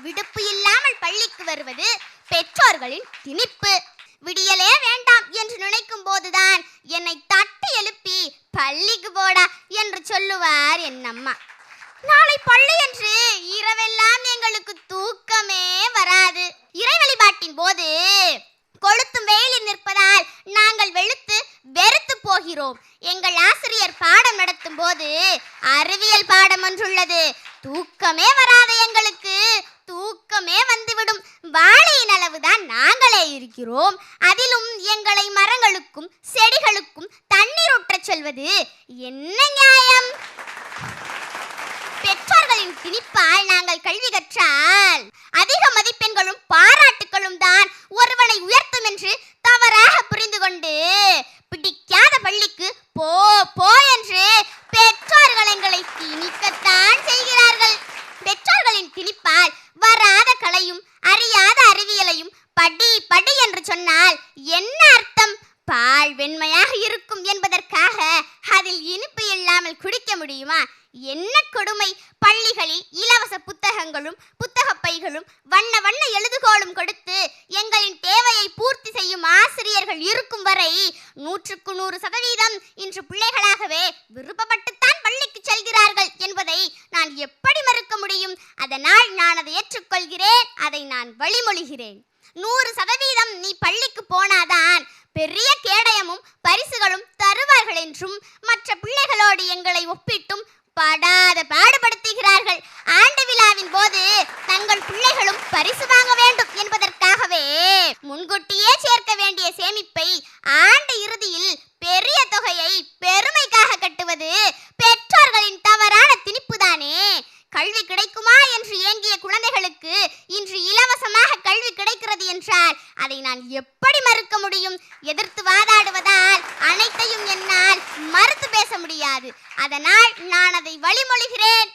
விடுப்பு இல்லாமல் பள்ளிக்கு வருவது பெற்றோர்களின் திணிப்பு. விடியலே வேண்டாம் என்று நினைக்கும் போதுதான் என்னை தட்டி எழுப்பி பள்ளிக்கு போடா என்று சொல்லுவார் என் அம்மா. நாளை பள்ளி என்று இரவெல்லாம் எங்களுக்கு தூக்கமே வராது. இறை வழிபாட்டின் போது கொளுத்தும் வெயிலில் நிற்பதால் நாங்கள் வெளுத்து வெறுத்து போகிறோம். எங்கள் ஆசிரியர் பாடம் நடத்தும் போது அறிவியல் பாடம் ஒன்றுள்ளது. தூக்கமே வராத எங்களுக்கு தூக்கமே வந்துவிடும். வாழையின் அளவுதான் நாங்களே இருக்கிறோம். அதிலும் எங்களை மரங்களுக்கும் செடிகளுக்கும் தண்ணீர் ஊற்றச் சொல்வது என்ன நியாயம்? பெற்றோர்களின் திணிப்பால் நாங்கள் கல்வி கற்றால் அதிக மதிப்பெண்களும் பாராட்டுகளும் தான் ஒருவனை உயர்த்தும் என்று தவறாக புரிந்து கொண்டு பிடிக்காத பள்ளிக்கு போ போ என்று பெற்றோர்கள் எங்களை திணிக்கத்தான் செய்கிறார்கள். பெற்றோர்களின் திணிப்பால் வராத கலையும் அறியாத அறிவியலையும் படி படி என்று சொன்னால் என்ன அர்த்தம்? பால் வெண்மையாக இருக்கும் என்பதற்காக அதில் இனிப்பு இல்லாமல் குடிக்க முடியுமா? என்ன கொடுமை! பள்ளிகளில் இலவச புத்தகங்களும் புத்தக பைகளும் வண்ண வண்ண எழுதுகோளும் கொடுத்து எங்களின் தேவையை பூர்த்தி செய்யும் ஆசிரியர்கள் இருக்கும் வரை 100% இன்று பிள்ளைகளாகவே விருப்பப்பட்டுத்தான் பள்ளிக்கு செல்கிறார்கள் என்பதை நான் எப்படி மறுக்க முடியும்? அதனால் நான் அதை ஏற்றுக்கொள்கிறேன், அதை நான் வழிமொழிகிறேன். 100% நீ பள்ளிக்கு போனாதான் பெரிய கேடயமும் பரிசுகளும் தருவார்கள் என்றும் மற்ற பிள்ளைகளோடு எங்களை ஒப்பிட்டும் படாத பாடுபடுத்துகிறார்கள். ஆண்டு விழாவின் போது தங்கள் பிள்ளைகளும் பரிசு வாங்க வேண்டும் என்பதற்காகவே முன்கூட்டியே சேர்க்க வேண்டிய சேமிப்பை ஆண்டு இறுதியில் பெரிய தொகையை பெருமைக்காக கட்டுவது பெற்றோர்களின் தவறான திணிப்புதானே. கல்வி கிடைக்குமா என்று ஏங்கிய குழந்தைகளுக்கு இன்று இலவசமாக கல்வி கிடைக்கிறது என்றால் அதை நான் எப்படி மறுக்க முடியும்? எதிர்த்து வாதாடுவதால் அனைத்தையும் என்னால் மறுத்து பேச முடியாது. அதனால் நான் அதை வழிமொழிகிறேன்.